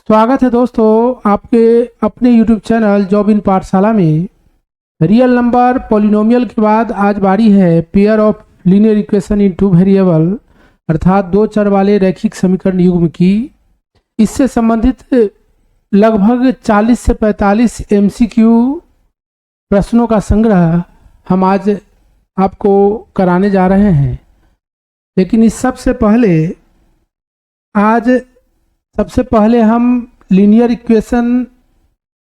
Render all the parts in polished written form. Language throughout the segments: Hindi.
स्वागत है दोस्तों आपके अपने YouTube चैनल जॉब इन पाठशाला में। रियल नंबर पॉलिनोमियल के बाद आज बारी है pair of linear equation in two variable अर्थात दो चर वाले रैखिक समीकरण युग्म की। इससे संबंधित लगभग 40 से 45 MCQ प्रश्नों का संग्रह हम आज आपको कराने जा रहे हैं। लेकिन इस सबसे पहले हम लीनियर इक्वेशन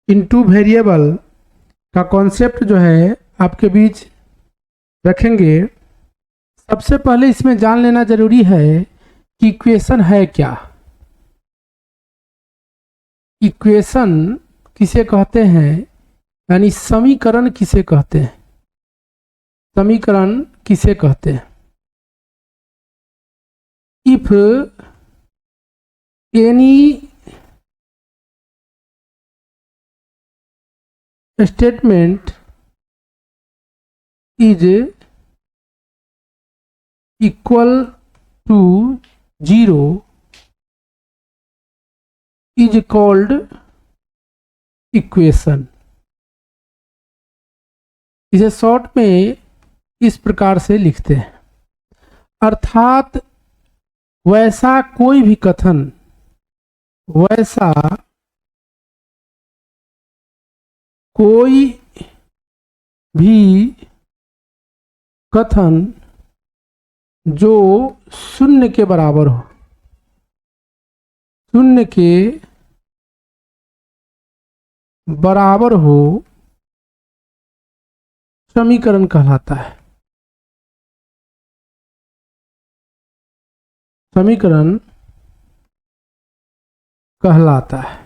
इनटू वेरिएबल का कॉन्सेप्ट जो है आपके बीच रखेंगे। सबसे पहले इसमें जान लेना जरूरी है कि इक्वेशन है क्या। इक्वेशन किसे कहते हैं, यानी समीकरण किसे कहते हैं। समीकरण किसे कहते हैं। If any statement is equal to 0 is called equation। इसे शॉर्ट में इस प्रकार से लिखते हैं, अर्थात वैसा कोई भी कथन, वैसा कोई भी कथन जो शून्य के बराबर हो, शून्य के बराबर हो, समीकरण कहलाता है। समीकरण कहलाता है।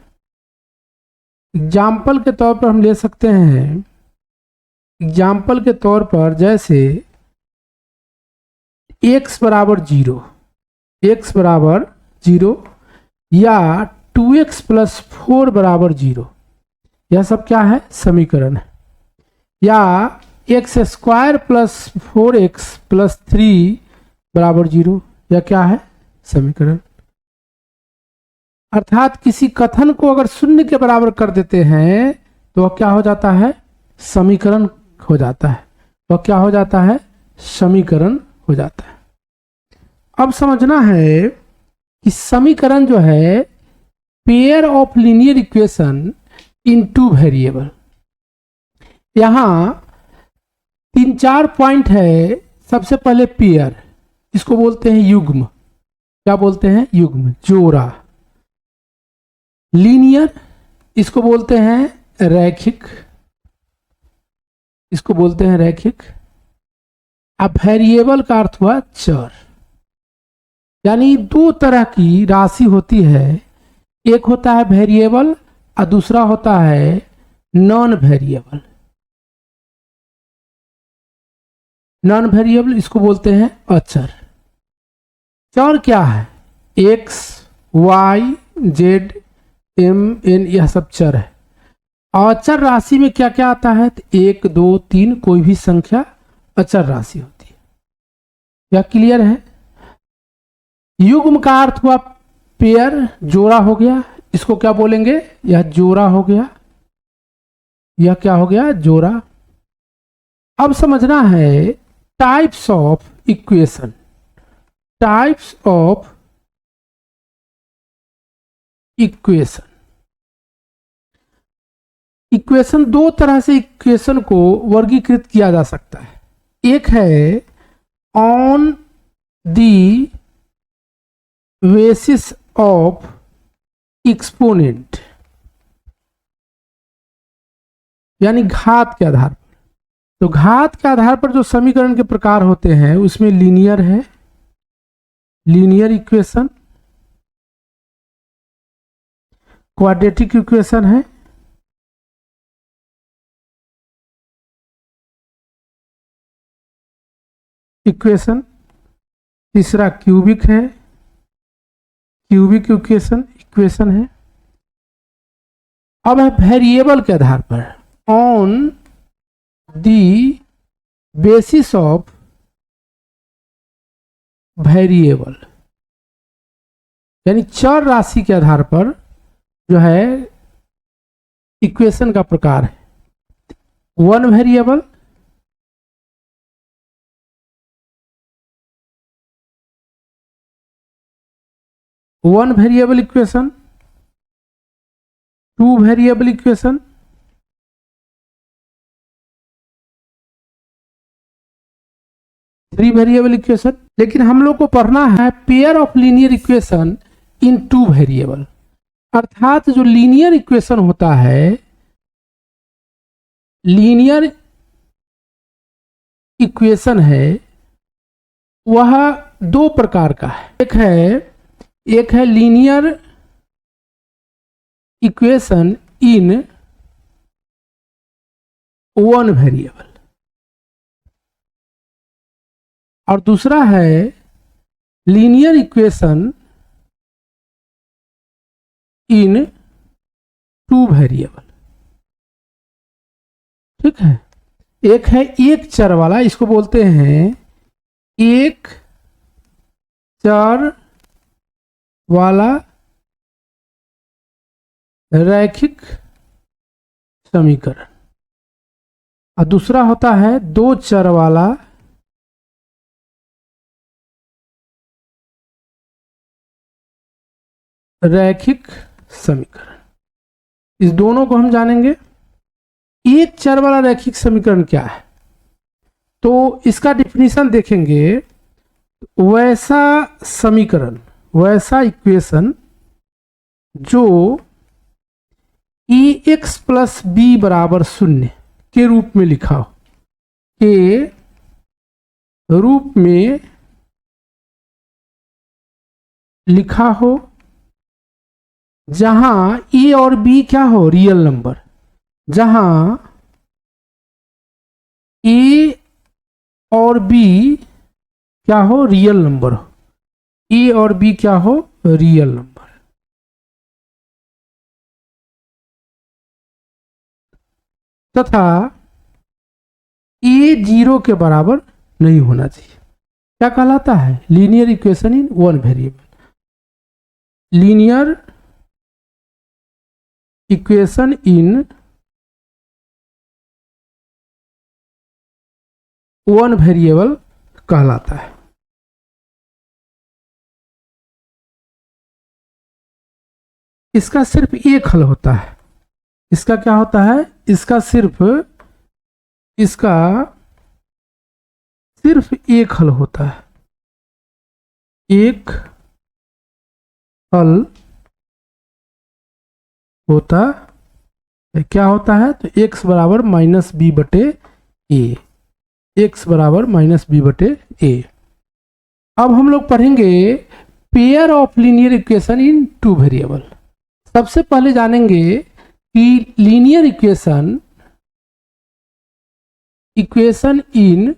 एग्जाम्पल के तौर पर हम ले सकते हैं। एग्जाम्पल के तौर पर जैसे x बराबर 0, x बराबर 0 या 2x प्लस 4 बराबर 0, यह सब क्या है, समीकरण है। या x square plus 4x plus 3 बराबर 0, यह क्या है, समीकरण। अर्थात किसी कथन को अगर शून्य के बराबर कर देते हैं तो वह क्या हो जाता है, समीकरण हो जाता है। वह क्या हो जाता है, समीकरण हो जाता है। अब समझना है कि समीकरण जो है pair of linear equation into variable. यहां 3-4 पॉइंट है। सबसे पहले पेयर, इसको बोलते हैं युग्म। क्या बोलते हैं, युग्म, जोड़ा। लीनियर, इसको बोलते हैं रैखिक, इसको बोलते हैं रैखिक। अब वेरिएबल का अर्थ हुआ चर, यानी दो तरह की राशि होती है। एक होता है वेरिएबल और दूसरा होता है नॉन वेरिएबल। नॉन वेरिएबल इसको बोलते हैं अचर। चर क्या है, X, Y, Z, M, N, यह सब चर है। अचर राशि में क्या क्या आता है, 1, 2, 3 कोई भी संख्या अचर राशि होती है। यह क्लियर है। युग्म का अर्थ हुआ पेयर, जोड़ा हो गया। इसको क्या बोलेंगे, यह जोड़ा हो गया। यह क्या हो गया, जोड़ा। अब समझना है types of equation. Types of equation. Equation, दो तरह से इक्वेशन को वर्गीकृत किया जा सकता है। एक है on the basis of exponent, यानी घात के आधार पर। तो घात के आधार पर जो समीकरण के प्रकार होते हैं उसमें लीनियर है, लीनियर इक्वेशन, क्वाड्रेटिक इक्वेशन है, इक्वेशन। तीसरा क्यूबिक है, क्यूबिक इक्वेशन है। अब है वेरिएबल के आधार पर, on the basis of variable, यानी चर राशि के आधार पर जो है इक्वेशन का प्रकार है। One variable equation, two variable equation, three variable equation. लेकिन हम लोग को पढ़ना है pair of linear equation in two variable, अर्थात जो लीनियर इक्वेशन होता है, लीनियर इक्वेशन है वह दो प्रकार का है। एक है linear equation in one variable और दूसरा है linear equation in two variable. ठीक है, एक है एक चर वाला, इसको बोलते हैं एक चर वाला रैखिक समीकरण, और दूसरा होता है दो चर वाला रैखिक समीकरण। इस दोनों को हम जानेंगे। एक चर वाला रैखिक समीकरण क्या है, तो इसका डिफिनीशन देखेंगे। वैसा समीकरण, वैसा इक्वेशन जो ए एक्स प्लस बी बराबर शून्य के रूप में लिखा हो, के रूप में लिखा हो, जहां ए और बी क्या हो, रियल नंबर, जहां ए और बी क्या हो, रियल नंबर हो, ए और बी क्या हो, रियल नंबर, तथा ए जीरो के बराबर नहीं होना चाहिए। क्या कहलाता है, linear equation in one variable. Linear equation in one variable कहलाता है। इसका सिर्फ एक हल होता है। इसका क्या होता है, इसका सिर्फ एक हल होता है। एक हल होता है, क्या होता है, तो x बराबर माइनस बी बटे ए, x बराबर माइनस बी बटे ए। अब हम लोग पढ़ेंगे pair of linear equation in two variable. सबसे पहले जानेंगे कि linear equation in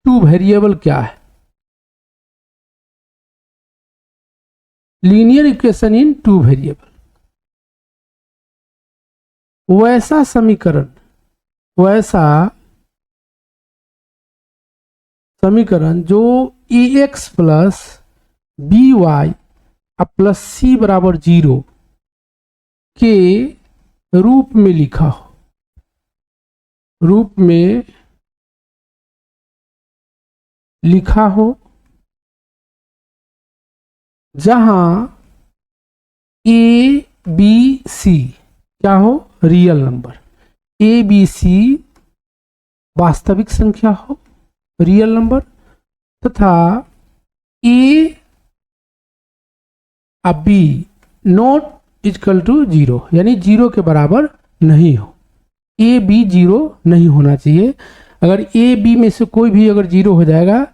two variable क्या है। Linear equation in two variable, वैसा समीकरण जो a x plus b y plus c बराबर जीरो के रूप में लिखा हो, रूप में लिखा हो, जहां ए बी सी क्या हो, real number, A B C वास्तविक संख्या हो, रियल नंबर, तथा A B not equal to zero, यानी जीरो के बराबर नहीं हो। ए बी जीरो नहीं होना चाहिए। अगर ए बी में से कोई भी अगर जीरो हो जाएगा,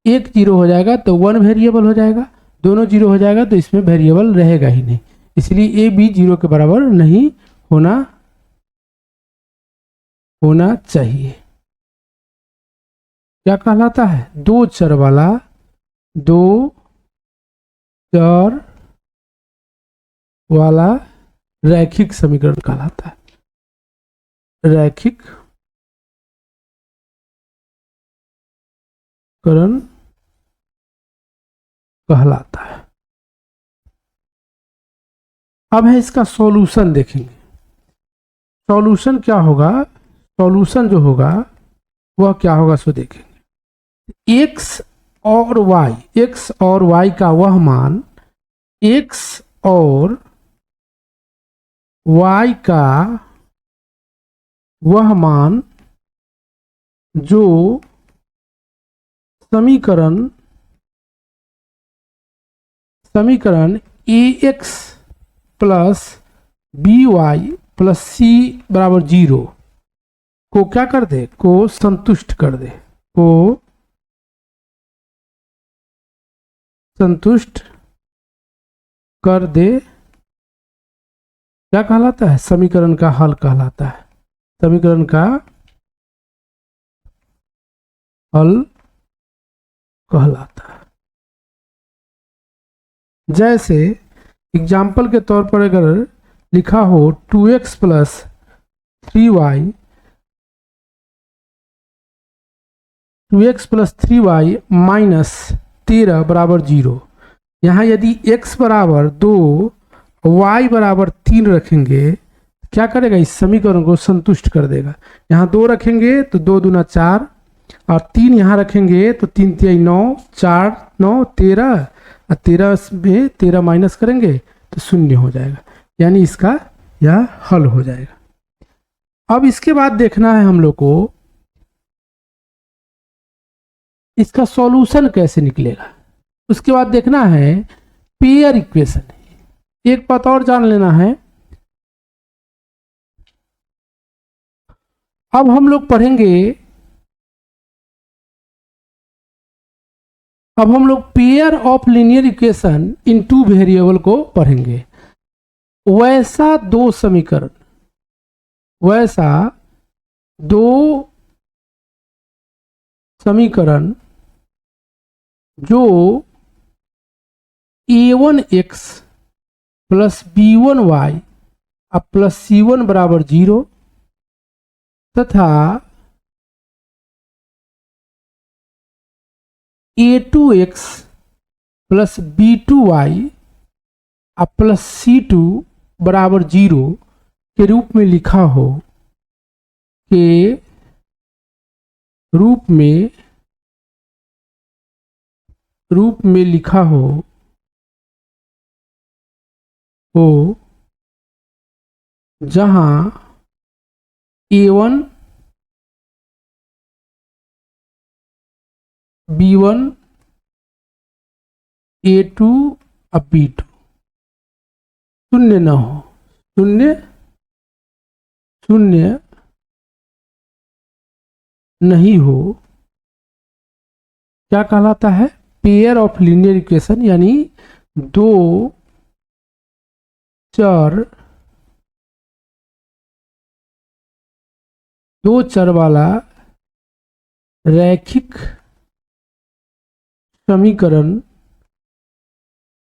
एक जीरो हो जाएगा तो वन वेरिएबल हो जाएगा, दोनों जीरो हो जाएगा तो इसमें वेरिएबल रहेगा ही नहीं। इसलिए ए बी जीरो के बराबर नहीं होना चाहिए। क्या कहलाता है, दो चर वाला रैखिक समीकरण कहलाता है, रैखिक करण कहलाता है। अब है इसका सॉल्यूशन देखेंगे। सॉल्यूशन क्या होगा, सॉल्यूशन जो होगा वह क्या होगा सो देखेंगे। एक्स और वाई का वह मान, एक्स और वाई का वह मान जो समीकरण a x plus b y plus c बराबर 0 को क्या कर दे, को संतुष्ट कर दे, को संतुष्ट कर दे, क्या कहलाता है, समीकरण का हल कहलाता है। समीकरण का हल कहलाता है। जैसे एग्जाम्पल के तौर पर अगर लिखा हो 2x plus 3y, 2x plus 3y minus 13 बराबर 0, यहाँ यदि x बराबर 2 y बराबर 3 रखेंगे क्या करेगा, इस समीकरण को संतुष्ट कर देगा। यहाँ 2 रखेंगे तो 2 दूना 4 और 3 यहाँ रखेंगे तो 3 3 9, 4 9 13 और 13 में 13 माइनस करेंगे तो 0 हो जाएगा, यानी इसका यह हल हो जाएगा। अब इसके बाद देखना है हम लोग को इसका सॉल्यूशन कैसे निकलेगा। उसके बाद देखना है पेयर इक्वेशन। एक बात और जान लेना है, अब हम लोग पढ़ेंगे, अब हम लोग pair of linear equation in two variable को पढ़ेंगे। वैसा दो समीकरण, वैसा दो समीकरण जो a1x प्लस b1y अब प्लस c1 बराबर 0 तथा a2x प्लस b2y अब प्लस c2 बराबर 0 के रूप में लिखा हो, के रूप में लिखा हो जहां a1 b1 a2 अब b2 शून्य न हो, शून्य शून्य नहीं हो, क्या कहलाता है, पेयर ऑफ लीनियर इक्वेशन, यानी दो चर वाला रैखिक समीकरण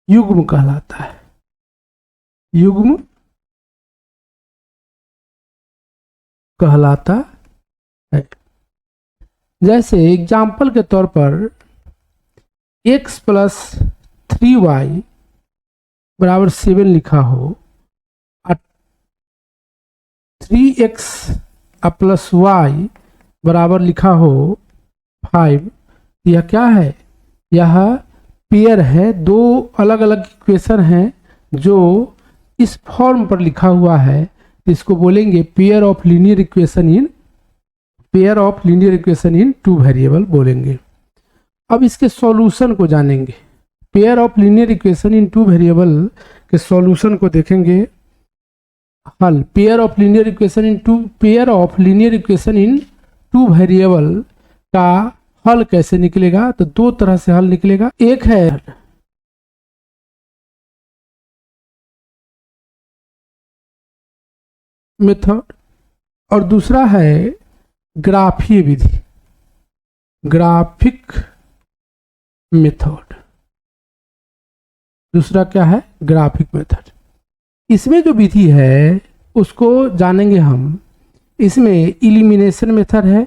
युग्म कहलाता है। युग्म कहलाता है। जैसे एग्जाम्पल के तौर पर x प्लस 3y बराबर 7 लिखा हो और 3x प्लस y बराबर लिखा हो 5, यह क्या है, यह पेयर है। दो अलग अलग इक्वेशन हैं जो इस फॉर्म पर लिखा हुआ है, इसको बोलेंगे pair of linear equation in two variable बोलेंगे। अब इसके सॉल्यूशन को जानेंगे। Pair of linear equation in two variable के सॉल्यूशन को देखेंगे। हल, pair of linear equation in two variable का हल कैसे निकलेगा, तो दो तरह से हल निकलेगा। एक है मेथड और दूसरा है ग्राफीय विधि, ग्राफिक मेथड। दूसरा क्या है, ग्राफिक मेथड। इसमें जो विधि है उसको जानेंगे हम। इसमें इलिमिनेशन मेथड है,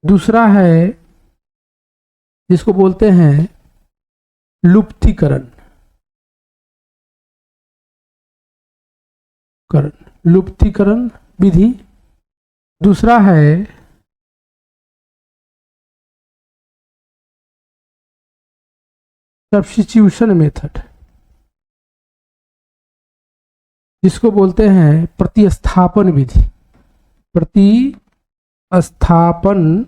दूसरा है जिसको बोलते हैं लुप्तीकरण लुप्तीकरण विधि। दूसरा है सब्स्टिट्यूशन मेथड, जिसको बोलते हैं प्रतिस्थापन विधि। प्रतिस्थापन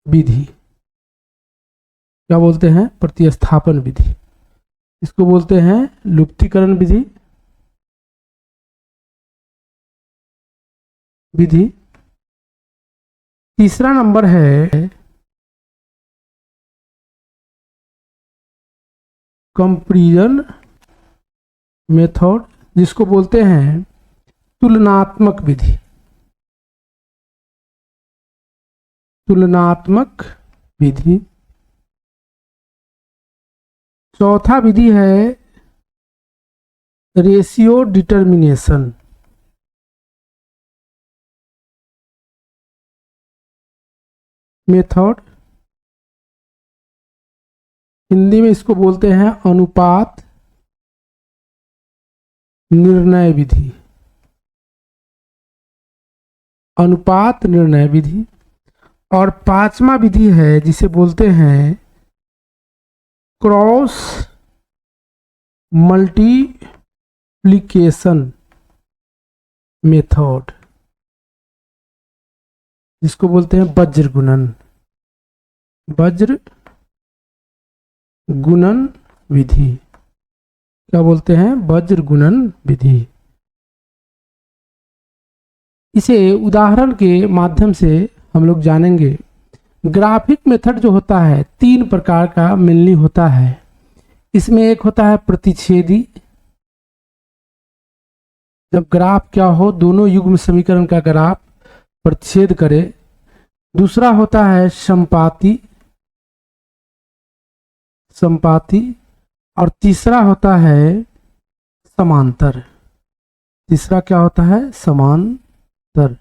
विधि क्या बोलते हैं? प्रतिस्थापन विधि। इसको बोलते हैं लुप्तीकरण विधि। तीसरा नंबर है कंपैरिजन मेथड, जिसको बोलते हैं तुलनात्मक विधि। तुलनात्मक विधि। चौथा विधि है रेशियो डिटर्मिनेशन। मेथड, हिंदी में इसको बोलते हैं अनुपात निर्णय विधि। अनुपात निर्णय विधि। और पांचवा विधि है जिसे बोलते हैं क्रॉस मल्टीप्लिकेशन मेथड, जिसको बोलते हैं वज्र गुणन विधि। क्या बोलते हैं? वज्र गुणन विधि। इसे उदाहरण के माध्यम से हम लोग जानेंगे। ग्राफिक मेथड जो होता है 3 प्रकार का मेनली होता है। इसमें एक होता है प्रतिच्छेदी, जब ग्राफ क्या हो, दोनों युग्म समीकरण का ग्राफ प्रतिच्छेद करे। दूसरा होता है समपाती। और तीसरा होता है समांतर। तीसरा क्या होता है? समांतर।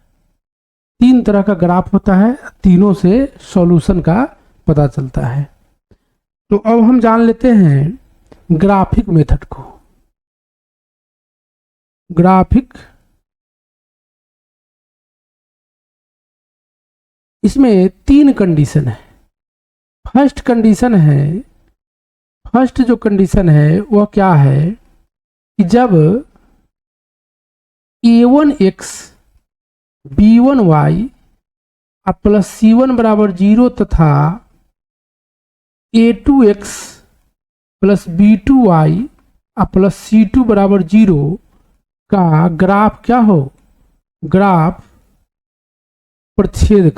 3 तरह का ग्राफ होता है, तीनों से सॉल्यूशन का पता चलता है। तो अब हम जान लेते हैं ग्राफिक मेथड को। ग्राफिक, इसमें 3 कंडीशन है। फर्स्ट जो कंडीशन है वह क्या है कि जब a1x b1y प्लस c1 बराबर 0 तथा a2x plus b2y plus c2 बराबर 0 का ग्राफ क्या हो? ग्राफ प्रतिच्छेद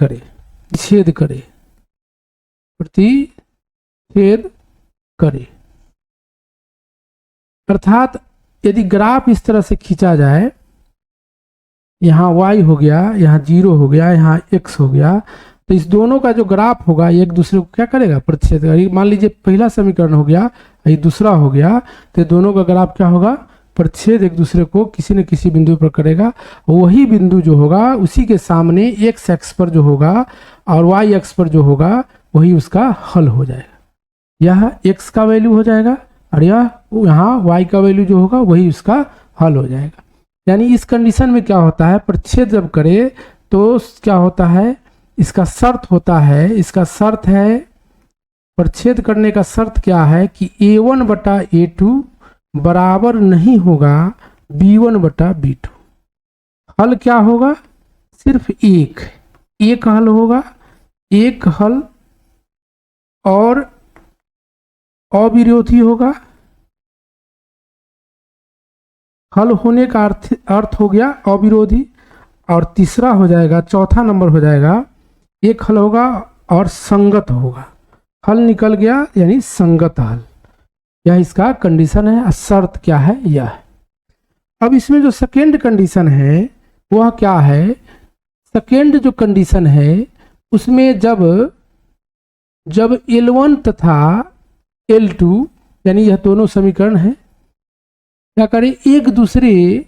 करे। अर्थात यदि ग्राफ इस तरह से खींचा जाए, यहाँ y हो गया, यहाँ 0 हो गया, यहाँ x हो गया, तो इस दोनों का जो ग्राफ होगा एक दूसरे को क्या करेगा? प्रतिच्छेद करेगा। मान लीजिए पहला समीकरण हो गया, ये दूसरा हो गया, तो दोनों का ग्राफ क्या होगा? प्रतिच्छेद एक दूसरे को किसी न किसी बिंदु पर करेगा। वही बिंदु जो होगा उसी के सामने x एक्स पर जो होगा और y एक्स पर जो होगा वही उसका हल हो जाएगा। यह x का वैल्यू हो जाएगा और यहाँ y का वैल्यू जो होगा वही उसका हल हो जाएगा। यानी इस कंडीशन में क्या होता है? प्रतिच्छेद जब करे तो क्या होता है? इसका शर्त है प्रतिच्छेद करने का शर्त क्या है कि a1 बटा a2 बराबर नहीं होगा b1 बटा b2। हल क्या होगा? सिर्फ एक हल होगा, एक हल और अविरोधी होगा। हल होने का अर्थ हो गया अविरोधी। और तीसरा हो जाएगा, चौथा नंबर हो जाएगा, एक हल होगा और संगत होगा। हल निकल गया यानी संगत हल। यह इसका कंडीशन है। शर्त क्या है? यह। अब इसमें जो सेकेंड कंडीशन है वह क्या है? सेकेंड जो कंडीशन है उसमें जब L1 तथा L2 यानी यह दोनों समीकरण है क्या करें? एक दूसरे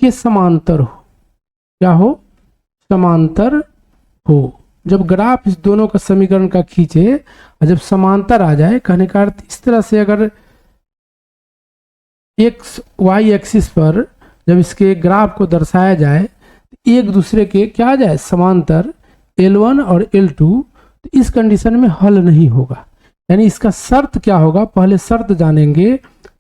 के समांतर हो। क्या हो? समांतर हो। जब ग्राफ इस दोनों का समीकरण का खींचे और जब समांतर आ जाए, कहने का अर्थ इस तरह से अगर एक्स वाई एक्सिस पर जब इसके ग्राफ को दर्शाया जाए एक दूसरे के क्या आ जाए, समांतर L1 और L2, तो इस कंडीशन में हल नहीं होगा। यानी इसका शर्त क्या होगा, पहले शर्त जानेंगे।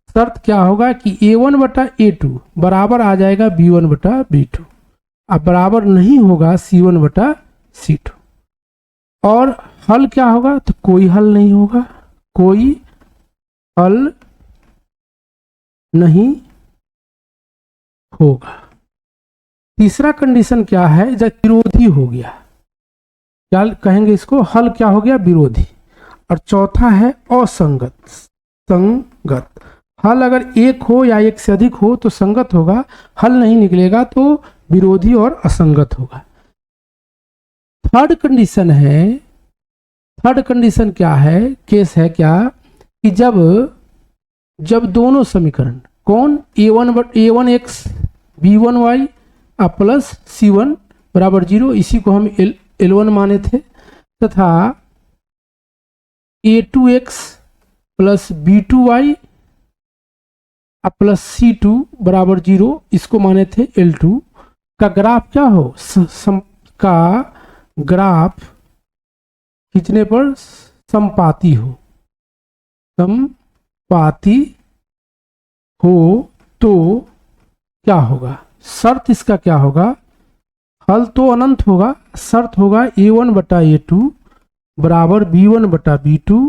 शर्त क्या होगा कि A1 बटा A2 बराबर आ जाएगा B1 बटा B2, अब बराबर नहीं होगा C1 बटा C2। और हल क्या होगा, तो कोई हल नहीं होगा, कोई हल नहीं होगा। तीसरा कंडीशन क्या है, जब विरोधी हो गया, क्या कहेंगे इसको, हल क्या हो गया, विरोधी। और चौथा है असंगत। संगत, हल अगर एक हो या एक से अधिक हो तो संगत होगा, हल नहीं निकलेगा तो विरोधी और असंगत होगा। थर्ड कंडीशन है, थर्ड कंडीशन क्या है, केस है क्या कि जब दोनों समीकरण कौन A1 x B1 y plus C1 बराबर 0, इसी को हम L1 माने थे, तथा A2x plus B2y plus C2 बराबर 0, इसको माने थे L2, का ग्राफ क्या हो, का ग्राफ खींचने पर समपाती हो, समपाती हो तो क्या होगा, शर्त इसका क्या होगा, हल तो अनंत होगा, शर्त होगा A1 बटा A2 बराबर B1 बटा B2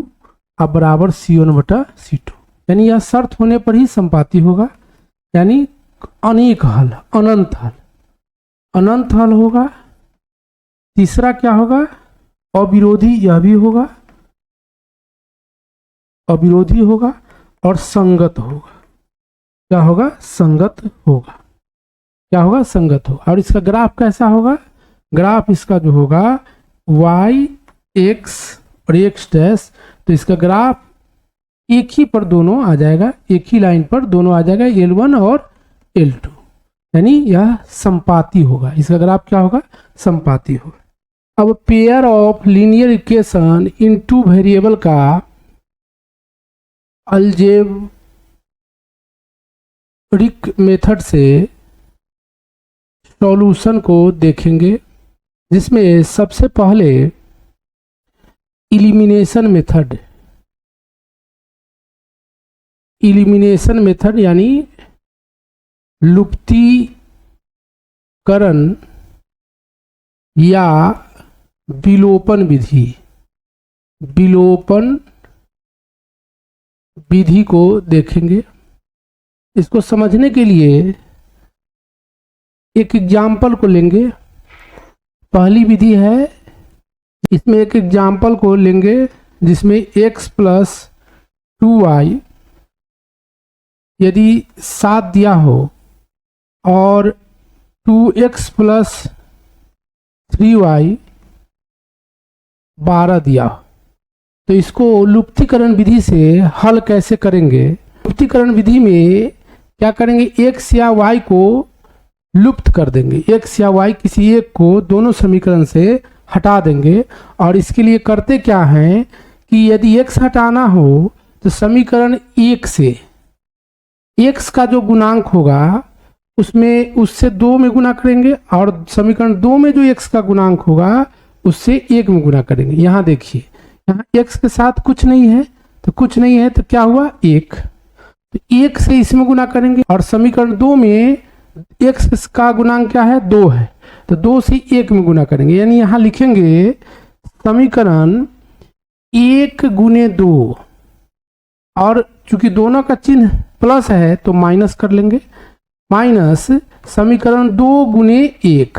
अब बराबर C1 बटा C2। यानी यह शर्त होने पर ही संपाती होगा, यानी अनेक हल, अनंत हल, अनंत हल होगा। तीसरा क्या होगा, अविरोधी, यह भी होगा अविरोधी होगा, और संगत होगा। क्या होगा, संगत होगा। क्या होगा, संगत होगा। और इसका ग्राफ कैसा होगा, ग्राफ इसका जो होगा y x और x डैश, तो इसका ग्राफ एक ही पर दोनों आ जाएगा, एक ही लाइन पर दोनों आ जाएगा, L1 और L2, यानी यह संपाती होगा। इसका ग्राफ क्या होगा, संपाती होगा। अब pair of linear equation in two variable का अलजेब्रिक मेथड से सॉल्यूशन को देखेंगे, जिसमें सबसे पहले इलिमिनेशन मेथड यानी लुप्तीकरण या विलोपन विधि को देखेंगे। इसको समझने के लिए एक एग्जाम्पल को लेंगे। पहली विधि है, इसमें एक एग्जाम्पल को लेंगे जिसमें x प्लस 2y यदि 7 दिया हो और 2x प्लस 3y 12 दिया हो, तो इसको लुप्तीकरण विधि से हल कैसे करेंगे। लुप्तीकरण विधि में क्या करेंगे, x या y को लुप्त कर देंगे, x या y किसी एक को दोनों समीकरण से हटा देंगे। और इसके लिए करते क्या हैं कि यदि x हटाना हो तो समीकरण 1 से x का जो गुणांक होगा उसमें उससे 2 में गुना करेंगे, और समीकरण 2 में जो x का गुणांक होगा उससे 1 में गुना करेंगे। यहाँ देखिए, यहाँ x के साथ कुछ नहीं है, तो कुछ नहीं है तो क्या हुआ, 1, तो 1 से इसमें गुना करेंगे, और समीकरण 2 में x का गुणांक क्या है, 2 है, तो 2 से 1 में गुना करेंगे। यानी यहाँ लिखेंगे समीकरण 1 गुने 2, और चूंकि दोनों का चिन्ह प्लस है तो माइनस कर लेंगे, माइनस समीकरण 2 गुने 1,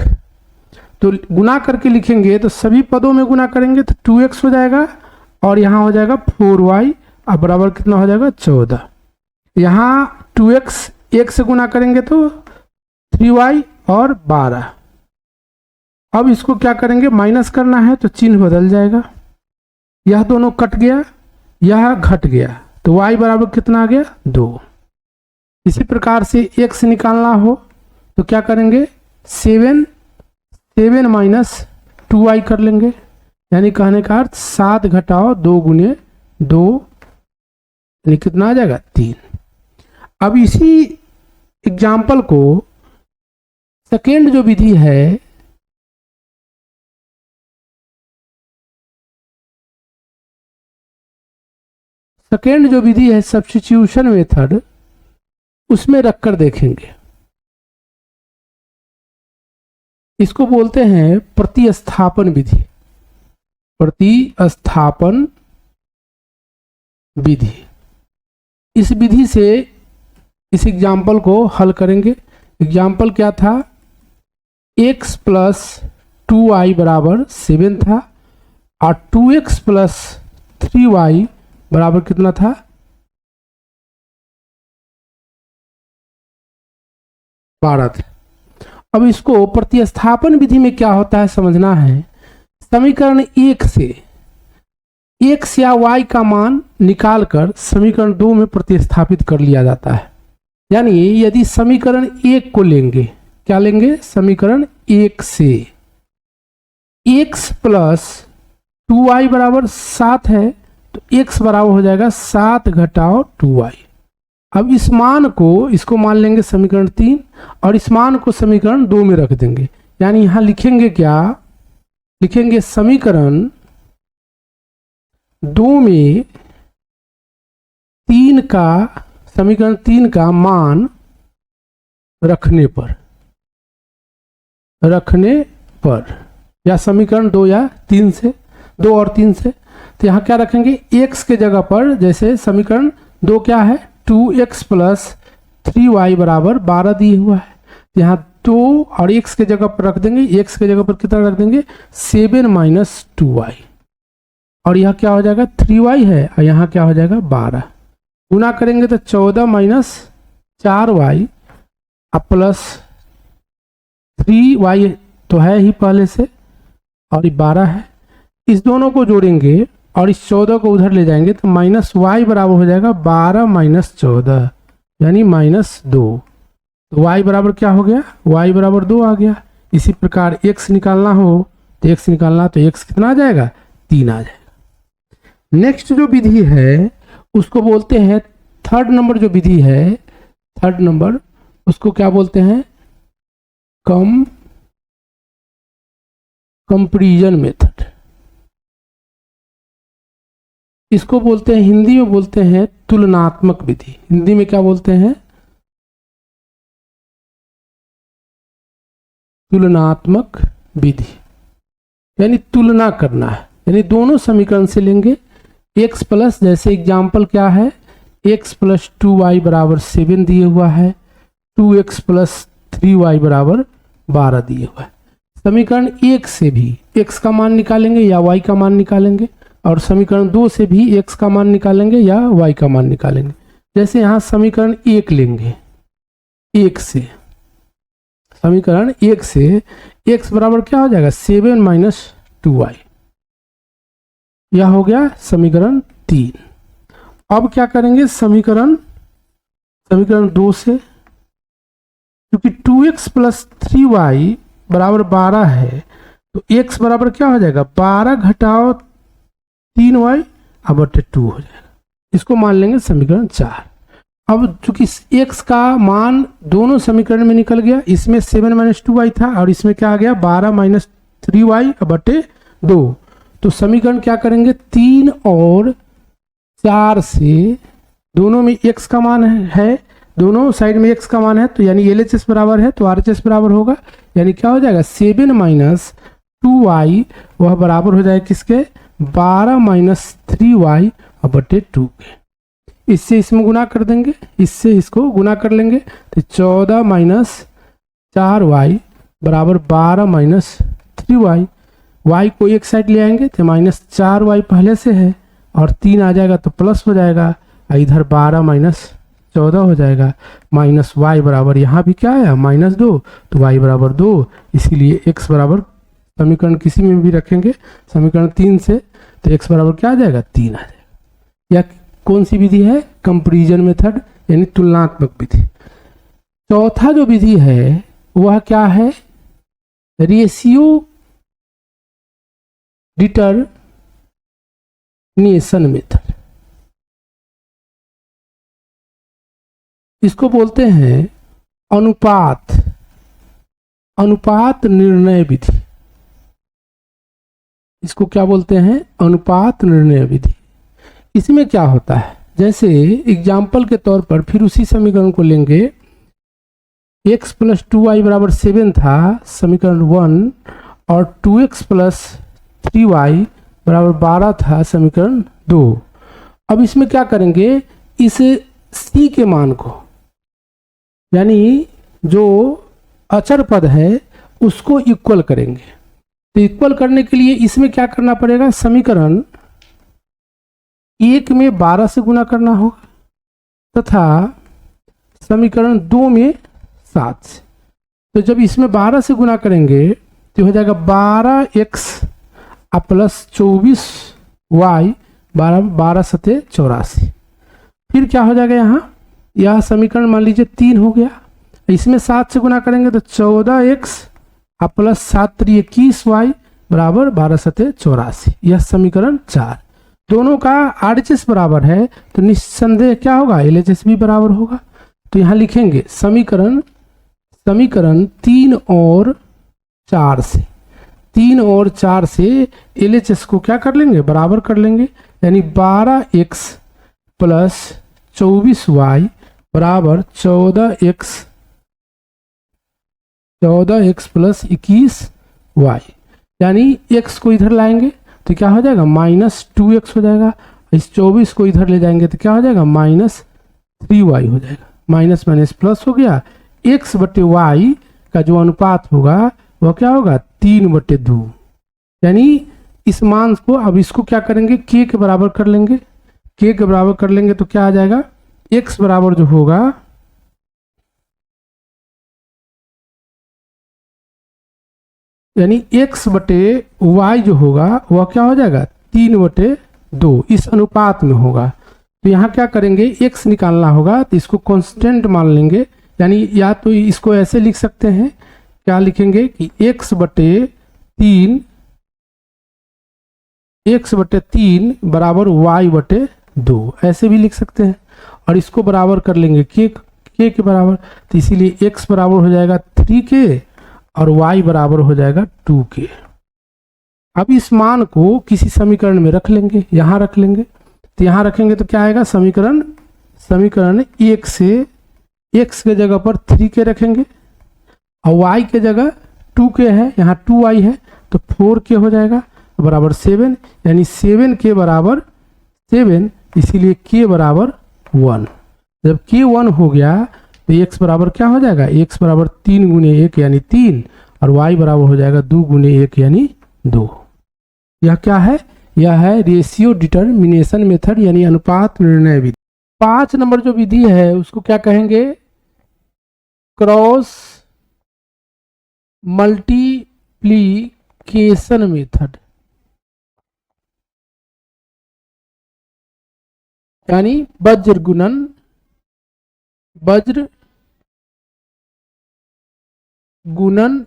तो गुना करके लिखेंगे तो सभी पदों में गुना करेंगे तो 2x हो जाएगा, और यहाँ हो जाएगा 4y, अब बराबर कितना हो जाएगा, 14। यहाँ 2x 1 से गुना करेंगे तो 3y और 12। अब इसको क्या करेंगे, माइनस करना है तो चिन्ह बदल जाएगा, यह दोनों कट गया, यह घट गया, तो y बराबर कितना आ गया, 2। इसी प्रकार से x निकालना हो तो क्या करेंगे, 7 7 माइनस 2y कर लेंगे, यानी कहने का अर्थ 7 घटाओ 2 गुने 2, यानी कितना आ जाएगा 3। अब इसी एग्जाम्पल को सेकेंड जो विधि है, सेकेंड जो विधि है सब्स्टिट्यूशन मेथड, उसमें रखकर देखेंगे। इसको बोलते हैं प्रतिस्थापन विधि। प्रतिस्थापन विधि, इस विधि से इस एग्जाम्पल को हल करेंगे। एग्जाम्पल क्या था, x प्लस 2y बराबर 7 था और 2x प्लस 3y बराबर कितना था, 12 था। अब इसको प्रतिस्थापन विधि में क्या होता है समझना है। समीकरण 1 से x या y का मान निकालकर समीकरण 2 में प्रतिस्थापित कर लिया जाता है। यानी यदि समीकरण 1 को लेंगे, क्या लेंगे, समीकरण 1 से x प्लस 2y बराबर 7 है, तो x बराबर हो जाएगा 7 घटाओ 2y। अब इस मान को, इसको मान लेंगे समीकरण 3 और इस मान को समीकरण 2 में रख देंगे। यानी यहां लिखेंगे क्या, लिखेंगे समीकरण 2 में 3 का, समीकरण 3 का मान रखने पर या समीकरण 2 या 3 से, 2 और 3 से, तो यहाँ क्या रखेंगे, x के जगह पर, जैसे समीकरण 2 क्या है, 2x प्लस 3y बराबर 12 दिए हुआ है, तो यहाँ 2 और x के जगह पर रख देंगे। x के जगह पर कितना रख देंगे, 7 माइनस 2y, और यहाँ क्या हो जाएगा 3y है और यहाँ क्या हो जाएगा 12। गुना करेंगे तो 14 माइनस 4y अब प्लस 3y तो है ही पहले से, और ये 12 है। इस दोनों को जोड़ेंगे और इस 14 को उधर ले जाएंगे तो माइनस y बराबर हो जाएगा 12 माइनस 14, यानी माइनस 2। तो y बराबर क्या हो गया, y बराबर 2 आ गया। इसी प्रकार x निकालना हो तो x निकालना, तो x कितना आ जाएगा, 3 आ जाएगा। नेक्स्ट जो विधि है उसको बोलते हैं, थर्ड नंबर जो विधि है, थर्ड नंबर, उसको क्या बोलते हैं, कंपैरिजन मेथड। इसको बोलते हैं, हिंदी में बोलते हैं तुलनात्मक विधि। हिंदी में क्या बोलते हैं, तुलनात्मक विधि, यानी तुलना करना है। यानी दोनों समीकरण से लेंगे, x प्लस, जैसे एग्जाम्पल क्या है, x प्लस 2y बराबर 7 दिए हुआ है, 2x प्लस 3y बराबर 12 दिए हुआ है। समीकरण 1 से भी x का मान निकालेंगे या y का मान निकालेंगे, और समीकरण 2 से भी x का मान निकालेंगे या y का मान निकालेंगे। जैसे यहाँ समीकरण 1 लेंगे, 1 से, समीकरण 1 से x बराबर क्या हो जाएगा, 7 माइनस 2y, यह हो गया समीकरण 3। अब क्या करेंगे, समीकरण 2 से, क्योंकि 2x प्लस 3y बराबर 12 है, तो x बराबर क्या हो जाएगा, 12 घटाओ 3y अब 2 हो जाएगा। इसको मान लेंगे समीकरण 4। अब चूंकि x का मान दोनों समीकरण में निकल गया, इसमें 7 माइनस 2y था और इसमें क्या आ गया, 12 माइनस 3y अब 2। तो समीकरण क्या करेंगे, 3 और 4 से, दोनों में x का मान है, दोनों साइड में x का मान है, तो यानी LHS बराबर है तो RHS बराबर होगा। यानी क्या हो जाएगा, 7 माइनस 2y वह बराबर हो जाएगा किसके, 12 माइनस 3y अब 2 के। इससे इसमें गुना कर देंगे, इससे इसको गुना कर लेंगे, तो 14 माइनस 4y बराबर 12 माइनस 3y। y को एक साइड ले आएंगे तो माइनस 4y पहले से है और 3 आ जाएगा तो प्लस हो जाएगा, इधर 12 माइनस 14 हो जाएगा। माइनस y बराबर यहाँ भी क्या आया, माइनस 2, तो y बराबर 2। इसीलिए x बराबर, समीकरण किसी में भी रखेंगे समीकरण 3 से, तो x बराबर क्या आ जाएगा, 3 आ जाएगा। यह कौन सी विधि है, कंपैरिजन मेथड, यानी तुलनात्मक विधि। चौथा जो विधि है वह क्या है, रेशियो डिटरमिनेशन मेथड, इसको बोलते हैं अनुपात निर्णय विधि। इसको क्या बोलते हैं? अनुपात निर्णय विधि। इसमें क्या होता है, जैसे एग्जाम्पल के तौर पर फिर उसी समीकरण को लेंगे, x + 2y = 7 था समीकरण 1, और 2x + 3y = 12 था समीकरण 2। अब इसमें क्या करेंगे, इस c के मान को, यानी जो अचर पद है उसको इक्वल करेंगे। तो इक्वल करने के लिए इसमें क्या करना पड़ेगा, समीकरण 1 में 12 से गुना करना होगा तथा समीकरण 2 में 7 से। तो जब इसमें 12 से गुना करेंगे तो हो जाएगा 12x + 24y 12 × 7 = 84। फिर क्या हो जाएगा, यह समीकरण मान लीजिए 3 हो गया, इसमें 7 से गुना करेंगे तो 14x + 7 × 21y 12 × 7 = 84। यह समीकरण 4। दोनों का RHS बराबर है तो निस्संदेह क्या होगा, LHS भी बराबर होगा। तो यहाँ लिखेंगे समीकरण 3 और 4 से, 3 और 4 से LHS को क्या कर लेंगे, बराबर कर लेंगे, यानी 12x + 24y = 14x + 21y, यानी x को इधर लाएंगे तो क्या हो जाएगा, -2x हो जाएगा। इस 24 को इधर ले जाएंगे तो क्या हो जाएगा, -3y हो जाएगा। माइनस माइनस प्लस हो गया, x/y का जो अनुपात होगा वह क्या होगा, 3/2। यानी इस मान को, अब इसको क्या करेंगे, k के बराबर कर लेंगे। k के बराबर कर लेंगे तो क्या आ जाएगा, x बराबर जो होगा यानी x/y जो होगा वह क्या हो जाएगा, 3/2 इस अनुपात में होगा। तो यहाँ क्या करेंगे, x निकालना होगा तो इसको कांस्टेंट मान लेंगे, यानी या तो इसको ऐसे लिख सकते हैं, क्या लिखेंगे कि x/3 बराबर y/2, ऐसे भी लिख सकते हैं। और इसको बराबर कर लेंगे k के बराबर, तो इसीलिए x बराबर हो जाएगा 3k और y बराबर हो जाएगा 2k। अब इस मान को किसी समीकरण में रख लेंगे, यहाँ रख लेंगे। तो यहाँ रखेंगे तो क्या आएगा, समीकरण 1 से x के जगह पर 3k रखेंगे और y के जगह 2k है, यहाँ 2y है तो 4k हो जाएगा बराबर 7, यानी 7k बराबर 7, इसीलिए k बराबर 1। जब k 1 हो गया तो x बराबर क्या हो जाएगा, x बराबर 3 × 1 यानी 3 और y बराबर हो जाएगा 2 × 1 यानी 2। यह क्या है, यह है रेशियो डिटरमिनेशन मेथड यानी अनुपात निर्णय विधि। 5 नंबर जो विधि है उसको क्या कहेंगे, क्रॉस मल्टीप्लिकेशन मेथड, यानी वज्र गुणन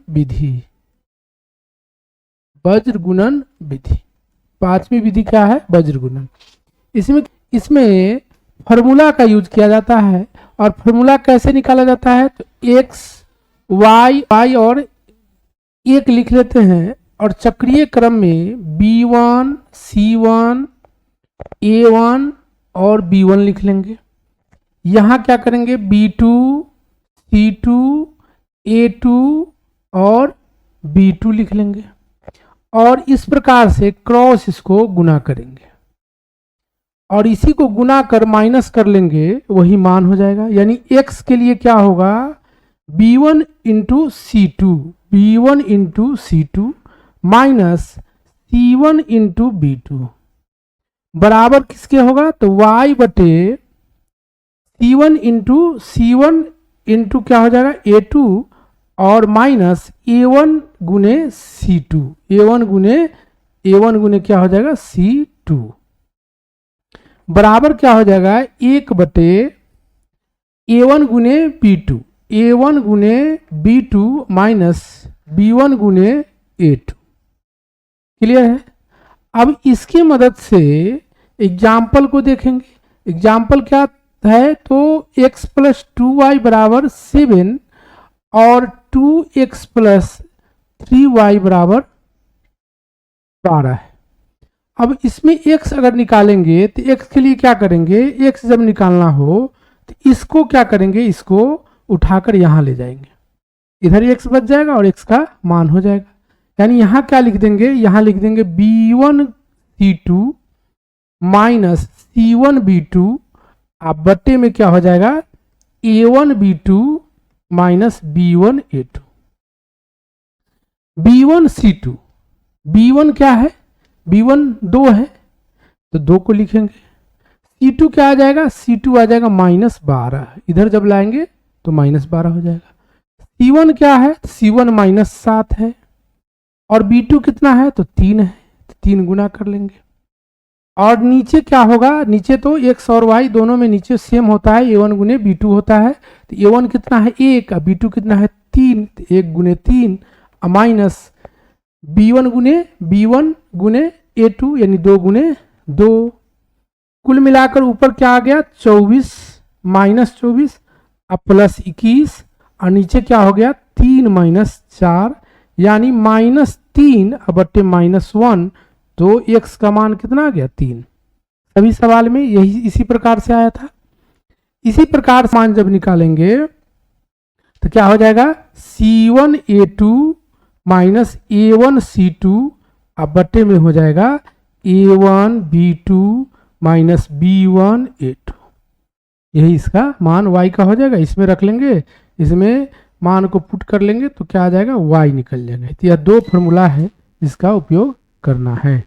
विधि। वज्र गुणन विधि 5वीं विधि क्या है, वज्र गुणन। इसमें फॉर्मूला का यूज किया जाता है। और फॉर्मूला कैसे निकाला जाता है, तो x y और 1 लिख लेते हैं और चक्रीय क्रम में b1 c1 a1 और b1 लिख लेंगे। यहाँ क्या करेंगे, b2 c2 a2 और b2 लिख लेंगे और इस प्रकार से क्रॉस इसको गुना करेंगे और इसी को गुना कर माइनस कर लेंगे, वही मान हो जाएगा। यानी x के लिए क्या होगा, b1 × c2 minus c1 × b2 बराबर किसके होगा, तो y/c1 × क्या हो जाएगा, a2 और माइनस a1 × c2, a1 गुने क्या हो जाएगा, c2 बराबर क्या हो जाएगा, 1/a1 × b2 माइनस B1 गुने A2। क्लियर है। अब इसकी मदद से एग्जाम्पल को देखेंगे। एग्जाम्पल क्या है, तो x प्लस 2y बराबर 7 और 2x प्लस 3y बराबर 12 है। अब इसमें x अगर निकालेंगे तो x के लिए क्या करेंगे, x जब निकालना हो तो इसको क्या करेंगे, इसको उठाकर यहाँ ले जाएंगे, इधर x बच जाएगा और x का मान हो जाएगा। यानी यहाँ क्या लिख देंगे, यहाँ लिख देंगे B1 C2 minus C1 B2, आप बट्टे में क्या हो जाएगा A1 B2 minus B1 A2। B1 C2, B1 क्या है, B1 2 है तो 2 को लिखेंगे। C2 क्या आ जाएगा, C2 आ जाएगा -12, इधर जब लाएंगे तो -12 हो जाएगा। C1 क्या है, C1 -7 है और B2 कितना है तो 3 है, तो 3 गुना कर लेंगे। और नीचे क्या होगा, नीचे तो x और y दोनों में नीचे सेम होता है, A1 गुने B2 होता है, तो A1 कितना है 1 और B2 कितना है 3, तो 1 गुने 3 माइनस B1 गुने A2 यानी 2 गुने 2। कुल मिलाकर ऊपर क्या आ गया 24 -24 अब प्लस 21 और नीचे क्या हो गया 3 - 4 यानी -3 अब बट्टे -1, तो x का मान कितना आ गया 3। सभी सवाल में यही इसी प्रकार से आया था। इसी प्रकार से मान जब निकालेंगे तो क्या हो जाएगा C1 A2 minus A1 C2 अब बट्टे में हो जाएगा A1 B2 minus B1 A2। यही इसका मान y का हो जाएगा। इसमें रख लेंगे, इसमें मान को पुट कर लेंगे तो क्या आ जाएगा y निकल जाएगा। तो यह 2 फॉर्मूला है जिसका उपयोग करना है।